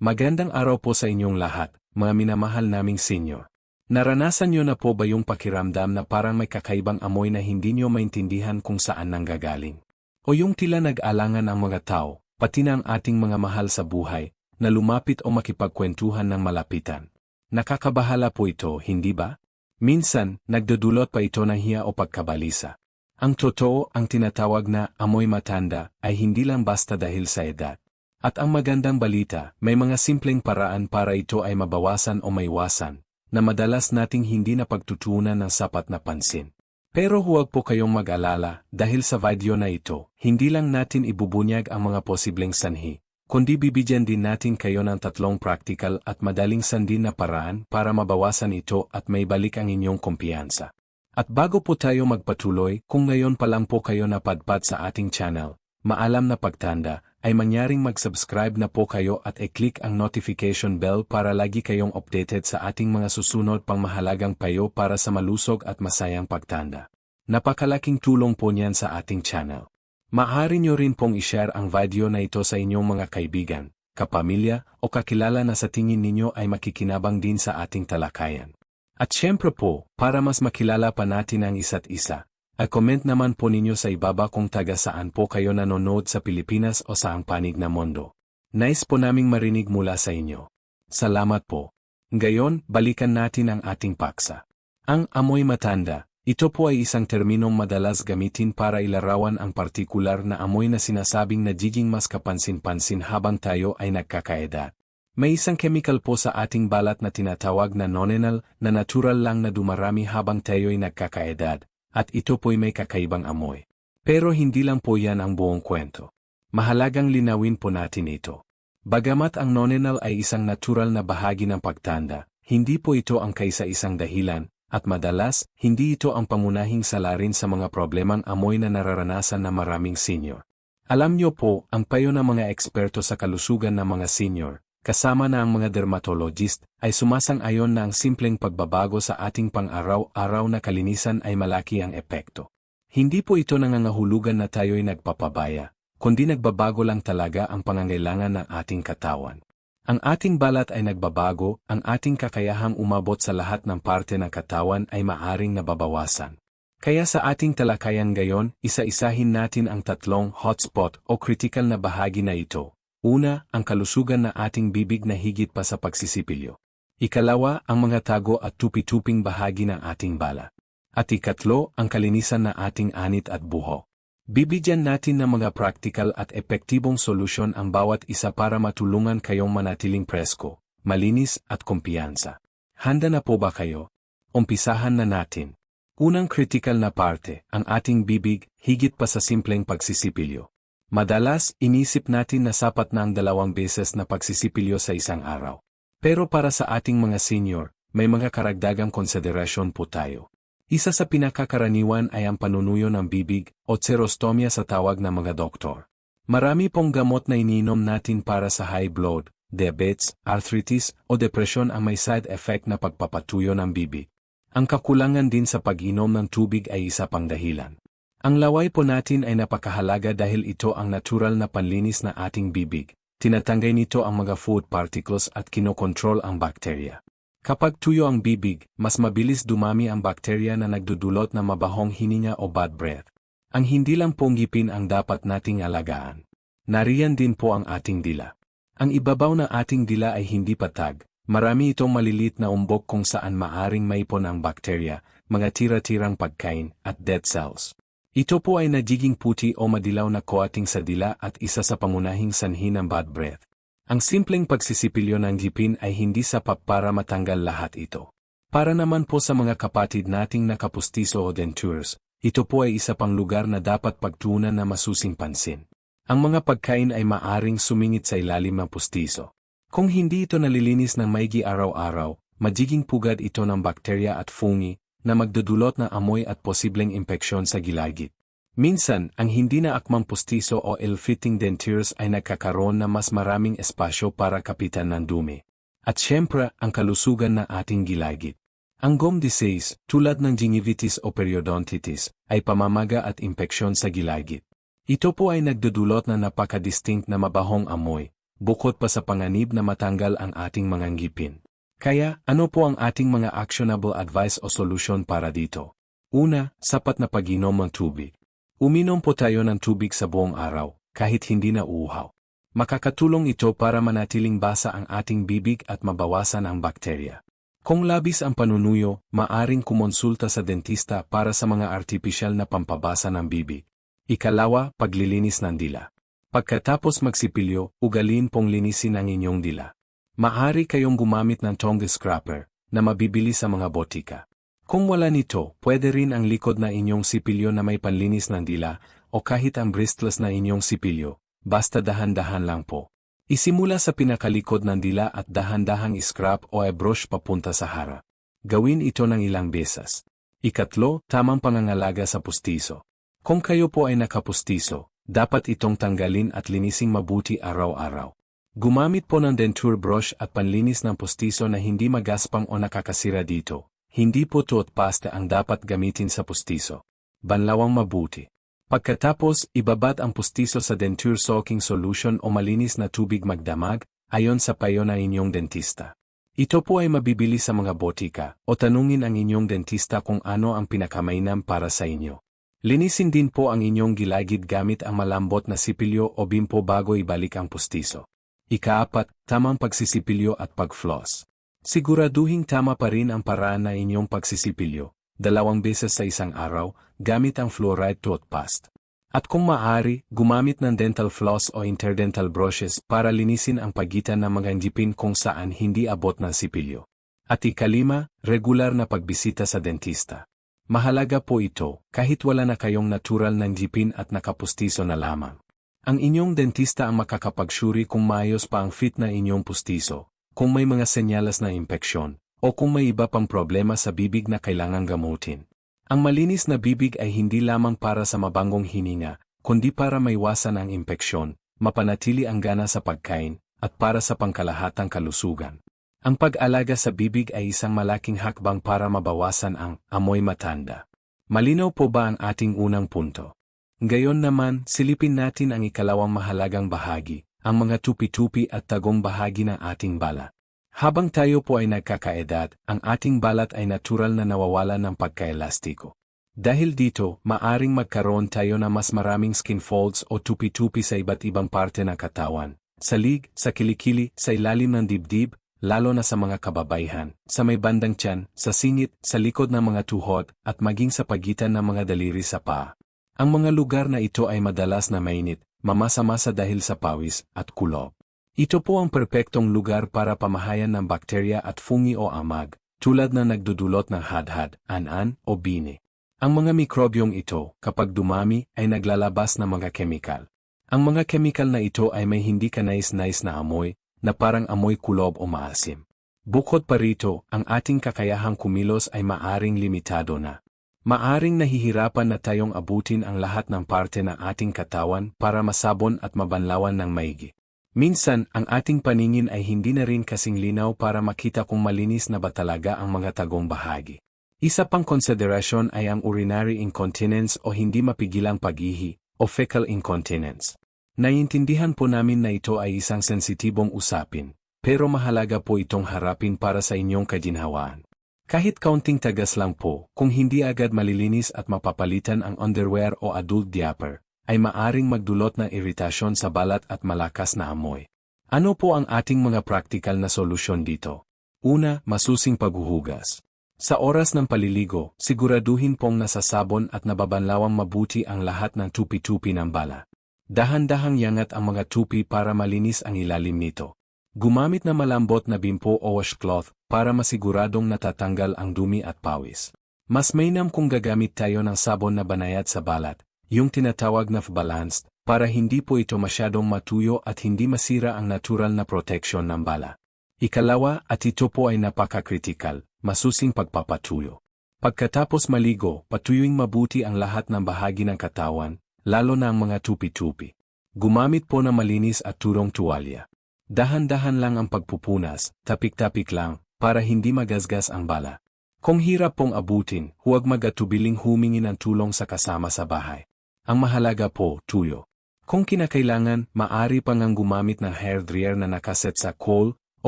Magandang araw po sa inyong lahat, mga minamahal naming senior. Naranasan nyo na po ba yung pakiramdam na parang may kakaibang amoy na hindi nyo maintindihan kung saan nanggagaling? O yung tila nag-alangan ang mga tao, pati na ang ating mga mahal sa buhay, na lumapit o makipagkwentuhan ng malapitan? Nakakabahala po ito, hindi ba? Minsan, nagdudulot pa ito ng hiya o pagkabalisa. Ang totoo, ang tinatawag na amoy matanda ay hindi lang basta dahil sa edad. At ang magandang balita, may mga simpleng paraan para ito ay mabawasan o maiwasan, na madalas nating hindi napagtutuunan ng sapat na pansin. Pero huwag po kayong mag-alala, dahil sa video na ito, hindi lang natin ibubunyag ang mga posibleng sanhi, kundi bibigyan din natin kayo ng 3 practical at madaling sandin na paraan para mabawasan ito at maibalik ang inyong kumpiyansa. At bago po tayo magpatuloy, kung ngayon pa lang po kayo napadpad sa ating channel, maalam na pagtanda, ay mangyaring mag-subscribe na po kayo at i-click ang notification bell para lagi kayong updated sa ating mga susunod pang mahalagang payo para sa malusog at masayang pagtanda. Napakalaking tulong po niyan sa ating channel. Maaari nyo rin pong i-share ang video na ito sa inyong mga kaibigan, kapamilya o kakilala na sa tingin ninyo ay makikinabang din sa ating talakayan. At syempre po, para mas makilala pa natin ang isa't isa, ay comment naman po ninyo sa ibaba kung taga saan po kayo nanonood sa Pilipinas o saang panig na mundo. Nice po naming marinig mula sa inyo. Salamat po. Ngayon, balikan natin ang ating paksa. Ang amoy matanda, ito po ay isang terminong madalas gamitin para ilarawan ang partikular na amoy na sinasabing nagiging mas kapansin-pansin habang tayo ay nagkakaedad. May isang chemical po sa ating balat na tinatawag na nonenal na natural lang na dumarami habang tayo'y nagkakaedad, at ito po'y may kakaibang amoy. Pero hindi lang po yan ang buong kwento. Mahalagang linawin po natin ito. Bagamat ang nonenal ay isang natural na bahagi ng pagtanda, hindi po ito ang kaisa-isang dahilan, at madalas, hindi ito ang pangunahing salarin sa mga problemang amoy na nararanasan ng maraming senior. Alam nyo po, ang payo ng mga eksperto sa kalusugan ng mga senior, kasama na ang mga dermatologist, ay sumasang-ayon na ang simpleng pagbabago sa ating pang-araw-araw na kalinisan ay malaki ang epekto. Hindi po ito nangangahulugan na tayo'y nagpapabaya, kundi nagbabago lang talaga ang pangangailangan ng ating katawan. Ang ating balat ay nagbabago, ang ating kakayahang umabot sa lahat ng parte ng katawan ay maaring nababawasan. Kaya sa ating talakayan ngayon, isa-isahin natin ang 3 hotspot o critical na bahagi na ito. Una, ang kalusugan na ating bibig na higit pa sa pagsisipilyo. Ikalawa, ang mga tago at tupi-tuping bahagi ng ating balat. At ikatlo, ang kalinisan na ating anit at buhok. Bibigyan natin ng mga practical at epektibong solusyon ang bawat isa para matulungan kayong manatiling presko, malinis at kumpiyansa. Handa na po ba kayo? Umpisahan na natin. Unang critical na parte, ang ating bibig, higit pa sa simpleng pagsisipilyo. Madalas, inisip natin na sapat na ang 2 beses na pagsisipilyo sa isang araw. Pero para sa ating mga senior, may mga karagdagang konsiderasyon po tayo. Isa sa pinakakaraniwan ay ang panunuyo ng bibig o xerostomia sa tawag ng mga doktor. Marami pong gamot na iniinom natin para sa high blood, diabetes, arthritis o depresyon ang may side effect na pagpapatuyo ng bibig. Ang kakulangan din sa pag-inom ng tubig ay isa pang dahilan. Ang laway po natin ay napakahalaga dahil ito ang natural na panlinis na ating bibig. Tinatangay nito ang mga food particles at kinokontrol ang bakterya. Kapag tuyo ang bibig, mas mabilis dumami ang bakterya na nagdudulot ng mabahong hininga o bad breath. Ang hindi lang pong ngipin ang dapat nating alagaan. Nariyan din po ang ating dila. Ang ibabaw na ating dila ay hindi patag. Marami itong malilit na umbok kung saan maaring maipon ang bakterya, mga tira-tirang pagkain, at dead cells. Ito po ay nagiging puti o madilaw na coating sa dila at isa sa pangunahing sanhi ng bad breath. Ang simpleng pagsisipilyo ng ngipin ay hindi sapat para matanggal lahat ito. Para naman po sa mga kapatid nating nakapustiso o dentures, ito po ay isa pang lugar na dapat pagtuunan na masusing pansin. Ang mga pagkain ay maaring sumingit sa ilalim ng pustiso. Kung hindi ito nalilinis ng maigi araw-araw, magiging pugad ito ng bakterya at fungi, na magdudulot ng amoy at posibleng impeksyon sa gilagid. Minsan, ang hindi na akmang pustiso o ill-fitting dentures ay nagkakaroon na mas maraming espasyo para kapitan ng dumi. At syempre, ang kalusugan ng ating gilagid. Ang gum disease, tulad ng gingivitis o periodontitis, ay pamamaga at impeksyon sa gilagid. Ito po ay nagdudulot na napaka-distinct na mabahong amoy, bukod pa sa panganib na matanggal ang ating mga ngipin. Kaya, ano po ang ating mga actionable advice o solusyon para dito? Una, sapat na pag-inom ng tubig. Uminom po tayo ng tubig sa buong araw, kahit hindi na uuhaw. Makakatulong ito para manatiling basa ang ating bibig at mabawasan ang bakterya. Kung labis ang panunuyo, maaring kumonsulta sa dentista para sa mga artipisyal na pampabasa ng bibig. Ikalawa, paglilinis ng dila. Pagkatapos magsipilyo, ugaliin pong linisin ang inyong dila. Maaari kayong gumamit ng tongue scraper na mabibili sa mga botika. Kung wala nito, pwede rin ang likod na inyong sipilyo na may panlinis ng dila o kahit ang bristless na inyong sipilyo, basta dahan-dahan lang po. Isimula sa pinakalikod ng dila at dahan-dahang scrap o brush papunta sa harap. Gawin ito ng ilang beses. Ikatlo, tamang pangangalaga sa pustiso. Kung kayo po ay nakapustiso, dapat itong tanggalin at linising mabuti araw-araw. Gumamit po ng denture brush at panlinis ng pustiso na hindi magaspang o nakakasira dito. Hindi po toothpaste ang dapat gamitin sa pustiso. Banlawang mabuti. Pagkatapos, ibabad ang pustiso sa denture soaking solution o malinis na tubig magdamag, ayon sa payo ng inyong dentista. Ito po ay mabibili sa mga botika o tanungin ang inyong dentista kung ano ang pinakamainam para sa inyo. Linisin din po ang inyong gilagid gamit ang malambot na sipilyo o bimpo bago ibalik ang pustiso. Ikaapat, tamang pagsisipilyo at pag-floss. Siguraduhing tama pa rin ang paraan na inyong pagsisipilyo, 2 beses sa isang araw, gamit ang fluoride toothpaste. At kung maaari, gumamit ng dental floss o interdental brushes para linisin ang pagitan ng mga ngipin kung saan hindi abot ng sipilyo. At ikalima, regular na pagbisita sa dentista. Mahalaga po ito, kahit wala na kayong natural na ngipin at nakapustiso na lamang. Ang inyong dentista ang makakapagsyuri kung maayos pa ang fit na inyong pustiso, kung may mga senyales na impeksyon, o kung may iba pang problema sa bibig na kailangang gamutin. Ang malinis na bibig ay hindi lamang para sa mabangong hininga, kundi para maiwasan ang impeksyon, mapanatili ang gana sa pagkain, at para sa pangkalahatang kalusugan. Ang pag-alaga sa bibig ay isang malaking hakbang para mabawasan ang amoy matanda. Malinaw po ba ang ating unang punto? Gayon naman, silipin natin ang ikalawang mahalagang bahagi, ang mga tupi-tupi at tagong bahagi ng ating balat. Habang tayo po ay nagkakaedad, ang ating balat ay natural na nawawalan ng pagkaelastiko. Dahil dito, maaring magkaroon tayo ng mas maraming skin folds o tupi-tupi sa iba't ibang parte ng katawan, sa lig, sa kilikili, sa ilalim ng dibdib, lalo na sa mga kababaihan, sa may bandang tiyan, sa singit, sa likod ng mga tuhod, at maging sa pagitan ng mga daliri sa paa. Ang mga lugar na ito ay madalas na mainit, mamasa-masa dahil sa pawis at kulob. Ito po ang perpektong lugar para pamahayan ng bakterya at fungi o amag, tulad na nagdudulot ng hadhad, an-an o bine. Ang mga mikrobyong ito, kapag dumami, ay naglalabas ng mga kemikal. Ang mga kemikal na ito ay may hindi kanais-nais na amoy, na parang amoy kulob o maasim. Bukod pa rito, ang ating kakayahang kumilos ay maaring limitado na. Maaring nahihirapan na tayong abutin ang lahat ng parte ng ating katawan para masabon at mabanlawan ng maigi. Minsan, ang ating paningin ay hindi na rin kasing linaw para makita kung malinis na ba talaga ang mga tagong bahagi. Isa pang konsiderasyon ay ang urinary incontinence o hindi mapigilang pag-ihi, o fecal incontinence. Naiintindihan po namin na ito ay isang sensitibong usapin, pero mahalaga po itong harapin para sa inyong kaginhawaan. Kahit kaunting tagas lang po, kung hindi agad malilinis at mapapalitan ang underwear o adult diaper, ay maaring magdulot ng iritasyon sa balat at malakas na amoy. Ano po ang ating mga practical na solusyon dito? Una, masusing paghuhugas. Sa oras ng paliligo, siguraduhin pong nasasabon at nababanlawang mabuti ang lahat ng tupi-tupi ng balat. Dahan-dahang yangat ang mga tupi para malinis ang ilalim nito. Gumamit na malambot na bimpo o washcloth para masiguradong natatanggal ang dumi at pawis. Mas mainam kung gagamit tayo ng sabon na banayad sa balat, yung tinatawag na balanced, para hindi po ito masyadong matuyo at hindi masira ang natural na protection ng balat. Ikalawa, at ito po ay napaka-critical, masusing pagpapatuyo. Pagkatapos maligo, patuyuing mabuti ang lahat ng bahagi ng katawan, lalo na ang mga tupi-tupi. Gumamit po ng malinis at turong tuwalya. Dahan-dahan lang ang pagpupunas, tapik-tapik lang, para hindi magasgas ang bala. Kung hirap pong abutin, huwag mag-atubiling humingi ng tulong sa kasama sa bahay. Ang mahalaga po, tuyo. Kung kinakailangan, maaari pa ngang gumamit ng hair dryer na nakaset sa coal o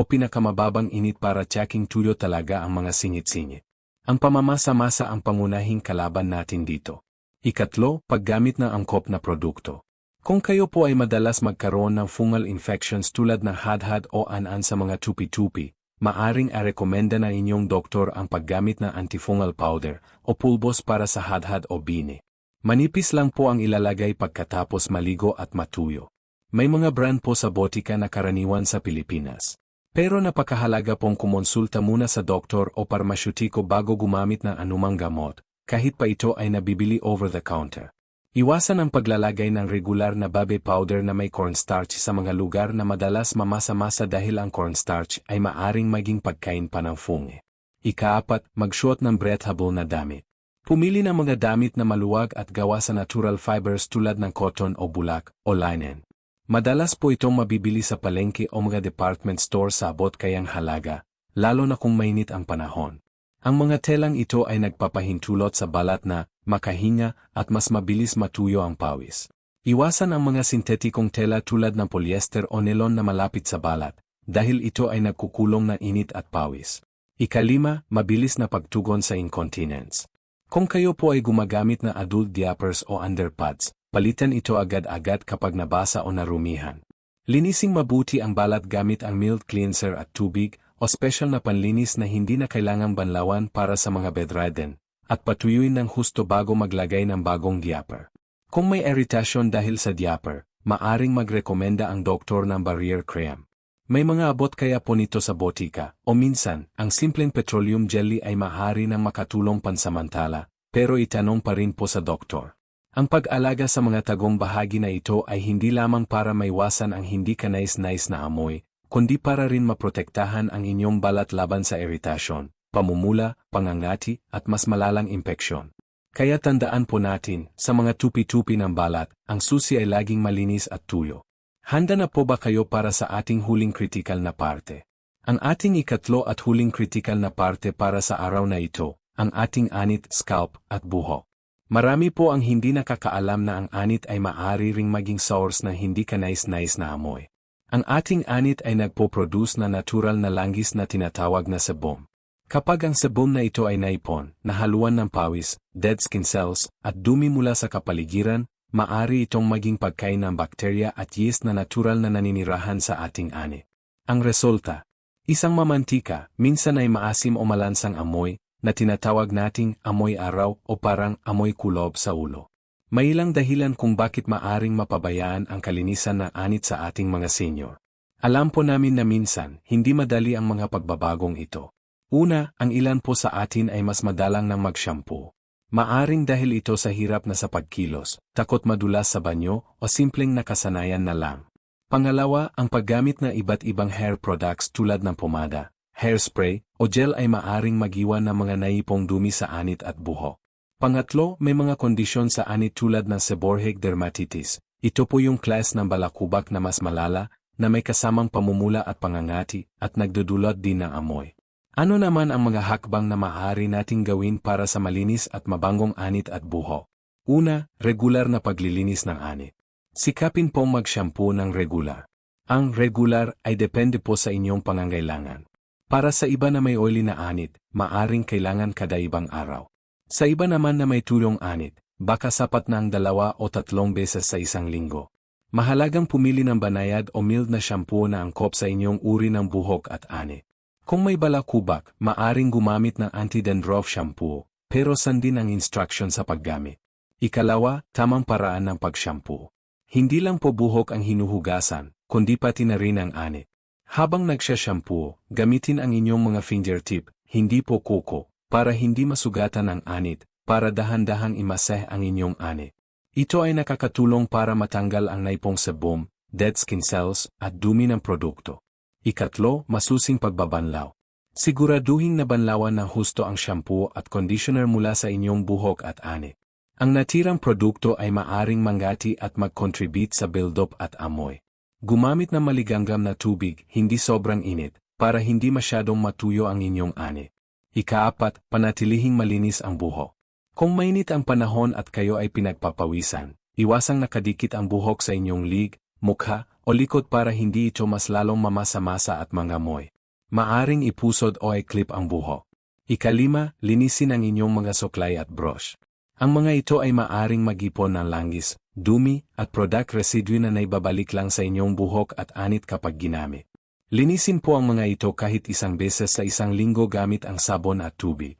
pinakamababang init para tsaking tuyo talaga ang mga singit-singit. Ang pamamasa-masa ang pangunahing kalaban natin dito. Ikatlo, paggamit ng angkop na produkto. Kung kayo po ay madalas magkaroon ng fungal infections tulad ng hadhad o anan sa mga tupi-tupi, maaring arekomenda na inyong doktor ang paggamit ng antifungal powder o pulbos para sa hadhad o bine. Manipis lang po ang ilalagay pagkatapos maligo at matuyo. May mga brand po sa botika na karaniwan sa Pilipinas. Pero napakahalaga pong kumonsulta muna sa doktor o parmasyutiko bago gumamit ng anumang gamot, kahit pa ito ay nabibili over the counter. Iwasan ang paglalagay ng regular na baby powder na may cornstarch sa mga lugar na madalas mamasa-masa dahil ang cornstarch ay maaring maging pagkain pa ng fungi. Ikaapat, magsuot ng breathable na damit. Pumili ng mga damit na maluwag at gawa sa natural fibers tulad ng cotton o bulak o linen. Madalas po itong mabibili sa palengke o mga department store sa abot kayang halaga, lalo na kung mainit ang panahon. Ang mga telang ito ay nagpapahintulot sa balat na makahinga at mas mabilis matuyo ang pawis. Iwasan ang mga sintetikong tela tulad ng polyester o nylon na malapit sa balat, dahil ito ay nagkukulong ng init at pawis. Ikalima, mabilis na pagtugon sa incontinence. Kung kayo po ay gumagamit ng adult diapers o underpads, palitan ito agad-agad kapag nabasa o narumihan. Linising mabuti ang balat gamit ang mild cleanser at tubig o special na panlinis na hindi na kailangang banlawan para sa mga bedridden, at patuyuin ng husto bago maglagay ng bagong diaper. Kung may irritation dahil sa diaper, maaring magrekomenda ang doktor ng barrier cream. May mga abot kaya po nito sa botika, o minsan, ang simpleng petroleum jelly ay maaari nang makatulong pansamantala, pero itanong pa rin po sa doktor. Ang pag-alaga sa mga tagong bahagi na ito ay hindi lamang para maiwasan ang hindi kanais-nais na amoy, kundi para rin maprotektahan ang inyong balat laban sa iritasyon, pamumula, pangangati, at mas malalang impeksyon. Kaya tandaan po natin, sa mga tupi-tupi ng balat, ang susi ay laging malinis at tuyo. Handa na po ba kayo para sa ating huling kritikal na parte? Ang ating ikatlo at huling kritikal na parte para sa araw na ito, ang ating anit, scalp, at buhok. Marami po ang hindi nakakaalam na ang anit ay maaari ring maging source ng hindi kanais-nais na amoy. Ang ating anit ay nagpo-produce na natural na langgis na tinatawag na sebum. Kapag ang sebum na ito ay naipon, nahaluan ng pawis, dead skin cells, at dumi mula sa kapaligiran, maaari itong maging pagkain ng bakterya at yeast na natural na naninirahan sa ating anit. Ang resulta, isang mamantika, minsan ay maasim o malansang amoy, na tinatawag nating amoy araw o parang amoy kulob sa ulo. May ilang dahilan kung bakit maaring mapabayaan ang kalinisan ng anit sa ating mga senior. Alam po namin na minsan, hindi madali ang mga pagbabagong ito. Una, ang ilan po sa atin ay mas madalang nang mag-shampoo. Maaring dahil ito sa hirap na sa pagkilos, takot madulas sa banyo, o simpleng nakasanayan na lang. Pangalawa, ang paggamit ng iba't ibang hair products tulad ng pomada, hairspray, o gel ay maaring magiwan ng mga naipong dumi sa anit at buhok. Pangatlo, may mga kondisyon sa anit tulad ng seborrheic dermatitis. Ito po yung class ng balakubak na mas malala, na may kasamang pamumula at pangangati, at nagdudulot din ng amoy. Ano naman ang mga hakbang na maaari nating gawin para sa malinis at mabanggong anit at buhok? Una, regular na paglilinis ng anit. Sikapin pong mag-shampoo ng regular. Ang regular ay depende po sa inyong pangangailangan. Para sa iba na may oily na anit, maaring kailangan kada ibang araw. Sa iba naman na may tulong anit, baka sapat na ang 2 o 3 beses sa isang linggo. Mahalagang pumili ng banayad o mild na shampoo na angkop sa inyong uri ng buhok at anit. Kung may balakubak, maaring gumamit ng anti-dandruff shampoo, pero sandin ang instruction sa paggamit. Ikalawa, tamang paraan ng pag-shampoo. Hindi lang po buhok ang hinuhugasan, kundi pati na rin ang anit. Habang nagsha-shampoo, gamitin ang inyong mga fingertip, hindi po kuko, para hindi masugatan ang anit, para dahan-dahang imaseh ang inyong anit. Ito ay nakakatulong para matanggal ang naipong sebum, dead skin cells, at dumi ng produkto. Ikatlo, masusing pagbabanlaw. Siguraduhin na banlawan ng husto ang shampoo at conditioner mula sa inyong buhok at anit. Ang natirang produkto ay maaring manggati at mag-contribute sa build-up at amoy. Gumamit ng maligamgam na tubig, hindi sobrang init, para hindi masyadong matuyo ang inyong anit. Ikaapat, panatilihing malinis ang buhok. Kung mainit ang panahon at kayo ay pinagpapawisan, Iwasang nakadikit ang buhok sa inyong lig, mukha, o likod para hindi ito mas lalong mamasa-masa at mangamoy. Maaring ipusod o i-clip ang buhok. Ikalima, linisin ang inyong mga suklay at brush. Ang mga ito ay maaring mag-ipon ng langis, dumi, at product residue na naibabalik lang sa inyong buhok at anit kapag ginamit. Linisin po ang mga ito kahit isang beses sa isang linggo gamit ang sabon at tubig.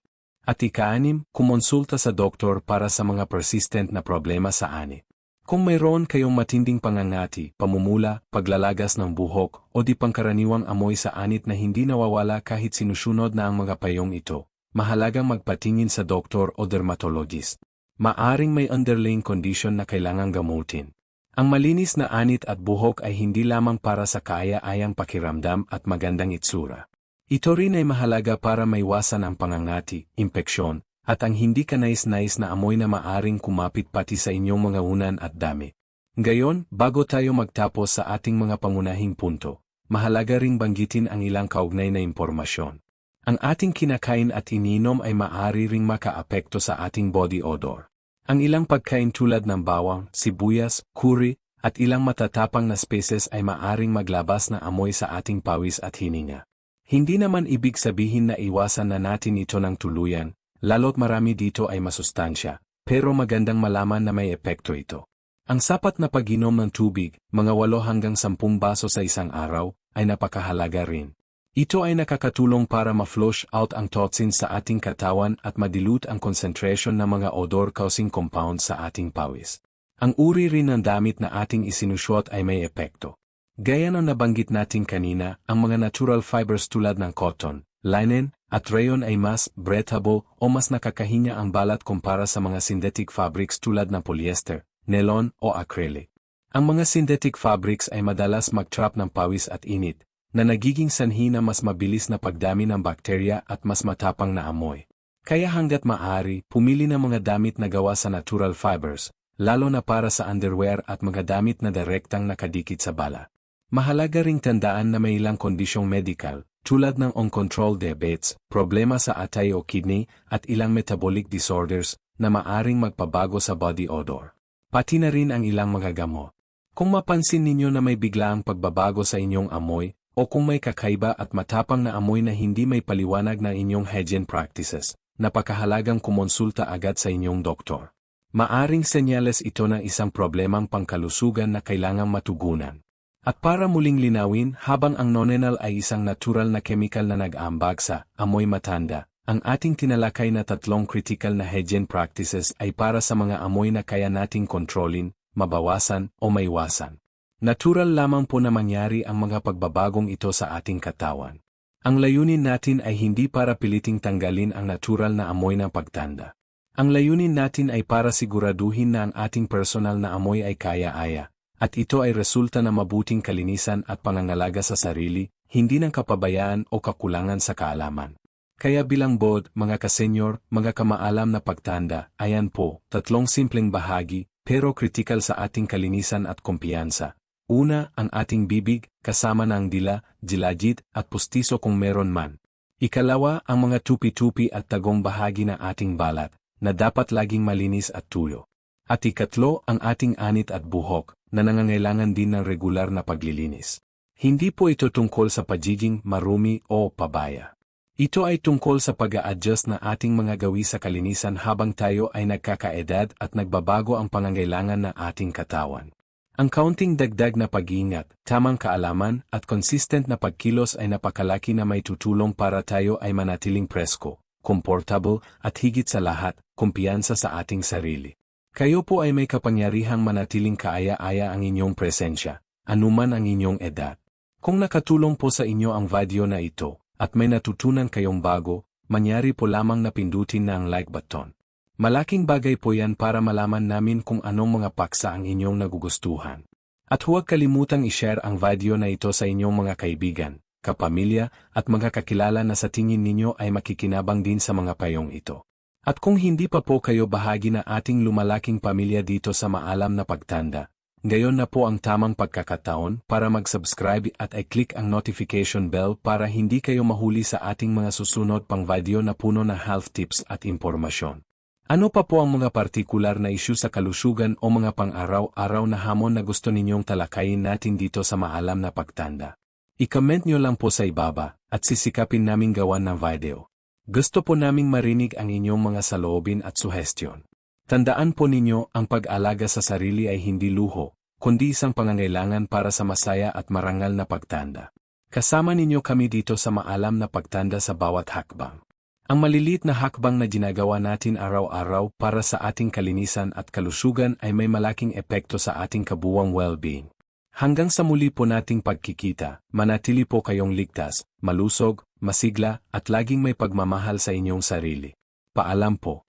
At ika-6, kumonsulta sa doktor para sa mga persistent na problema sa anit. Kung mayroon kayong matinding pangangati, pamumula, paglalagas ng buhok, o di pangkaraniwang amoy sa anit na hindi nawawala kahit sinusunod na ang mga payong ito, mahalagang magpatingin sa doktor o dermatologist. Maaring may underlying condition na kailangang gamutin. Ang malinis na anit at buhok ay hindi lamang para sa kaaya-ayang pakiramdam at magandang itsura. Ito rin ay mahalaga para maiwasan ang pangangati, impeksyon, at ang hindi kanais-nais na amoy na maaring kumapit pati sa inyong mga unan at dami. Ngayon, bago tayo magtapos sa ating mga pangunahing punto, mahalaga ring banggitin ang ilang kaugnay na impormasyon. Ang ating kinakain at iniinom ay maaari ring makaapekto sa ating body odor. Ang ilang pagkain tulad ng bawang, sibuyas, curry, at ilang matatapang na species ay maaring maglabas na amoy sa ating pawis at hininga. Hindi naman ibig sabihin na iwasan na natin ito ng tuluyan, lalo't marami dito ay masustansya, pero magandang malaman na may epekto ito. Ang sapat na pag-inom ng tubig, mga 8 hanggang 10 baso sa isang araw, ay napakahalaga rin. Ito ay nakakatulong para ma-flush out ang toxins sa ating katawan at ma-dilute ang concentration ng mga odor-causing compounds sa ating pawis. Ang uri rin ng damit na ating isinusuot ay may epekto. Gaya ng nabanggit natin kanina, ang mga natural fibers tulad ng cotton, linen, at rayon ay mas breathable o mas nakakahinya ang balat kumpara sa mga synthetic fabrics tulad ng polyester, nylon o acrylic. Ang mga synthetic fabrics ay madalas mag-trap ng pawis at init, na nagiging sanhi na mas mabilis na pagdami ng bakterya at mas matapang na amoy. Kaya hanggat maaari, pumili ng mga damit na gawa sa natural fibers, lalo na para sa underwear at mga damit na direktang nakadikit sa balat. Mahalaga ring tandaan na may ilang kondisyong medical, tulad ng uncontrolled diabetes, problema sa atay o kidney, at ilang metabolic disorders, na maaring magpabago sa body odor. Pati na rin ang ilang mga gamot. Kung mapansin ninyo na may biglaang pagbabago sa inyong amoy, o kung may kakaiba at matapang na amoy na hindi may paliwanag ng inyong hygiene practices, napakahalagang kumonsulta agad sa inyong doktor. Maaring senyales ito ng isang problemang pangkalusugan na kailangang matugunan. At para muling linawin, habang ang nonenal ay isang natural na chemical na nag-aambag sa amoy matanda, ang ating tinalakay na 3 critical na hygiene practices ay para sa mga amoy na kaya nating kontrolin, mabawasan o maiwasan. Natural lamang po na mangyari ang mga pagbabagong ito sa ating katawan. Ang layunin natin ay hindi para piliting tanggalin ang natural na amoy ng pagtanda. Ang layunin natin ay para siguraduhin na ang ating personal na amoy ay kaya-aya. At ito ay resulta ng mabuting kalinisan at pangangalaga sa sarili, hindi ng kapabayaan o kakulangan sa kaalaman. Kaya bilang bod, mga kasenyor, mga kamaalam na pagtanda, ayan po, 3 simpleng bahagi, pero kritikal sa ating kalinisan at kumpiyansa. Una, ang ating bibig, kasama ng dila, jilajit, at pustiso kung meron man. Ikalawa, ang mga tupi-tupi at tagong bahagi ng ating balat, na dapat laging malinis at tuyo. At ikatlo, ang ating anit at buhok, na nangangailangan din ng regular na paglilinis. Hindi po ito tungkol sa pagiging marumi o pabaya. Ito ay tungkol sa pag-a-adjust na ating mga gawi sa kalinisan habang tayo ay nagkakaedad at nagbabago ang pangangailangan ng ating katawan. Ang kaunting dagdag na pag-iingat, tamang kaalaman, at consistent na pagkilos ay napakalaki na may tutulong para tayo ay manatiling presko, comfortable, at higit sa lahat, kumpiyansa sa ating sarili. Kayo po ay may kapangyarihang manatiling kaaya-aya ang inyong presensya, anuman ang inyong edad. Kung nakatulong po sa inyo ang video na ito, at may natutunan kayong bago, manyari po lamang na pindutin na ang like button. Malaking bagay po yan para malaman namin kung anong mga paksa ang inyong nagugustuhan. At huwag kalimutang i-share ang video na ito sa inyong mga kaibigan, kapamilya, at mga kakilala na sa tingin ninyo ay makikinabang din sa mga payong ito. At kung hindi pa po kayo bahagi na ating lumalaking pamilya dito sa Maalam na Pagtanda, ngayon na po ang tamang pagkakataon para mag-subscribe at i-click ang notification bell para hindi kayo mahuli sa ating mga susunod pang video na puno ng health tips at impormasyon. Ano pa po ang mga partikular na isyu sa kalusugan o mga pang-araw-araw na hamon na gusto ninyong talakayin natin dito sa Maalam na Pagtanda? I-comment nyo lang po sa ibaba, at sisikapin naming gawan ng video. Gusto po naming marinig ang inyong mga saloobin at suhestyon. Tandaan po ninyo, ang pag-alaga sa sarili ay hindi luho, kundi isang pangangailangan para sa masaya at marangal na pagtanda. Kasama ninyo kami dito sa Maalam na Pagtanda sa bawat hakbang. Ang maliliit na hakbang na ginagawa natin araw-araw para sa ating kalinisan at kalusugan ay may malaking epekto sa ating kabuwang well-being. Hanggang sa muli po nating pagkikita, manatili po kayong ligtas, malusog, masigla, at laging may pagmamahal sa inyong sarili. Paalam po.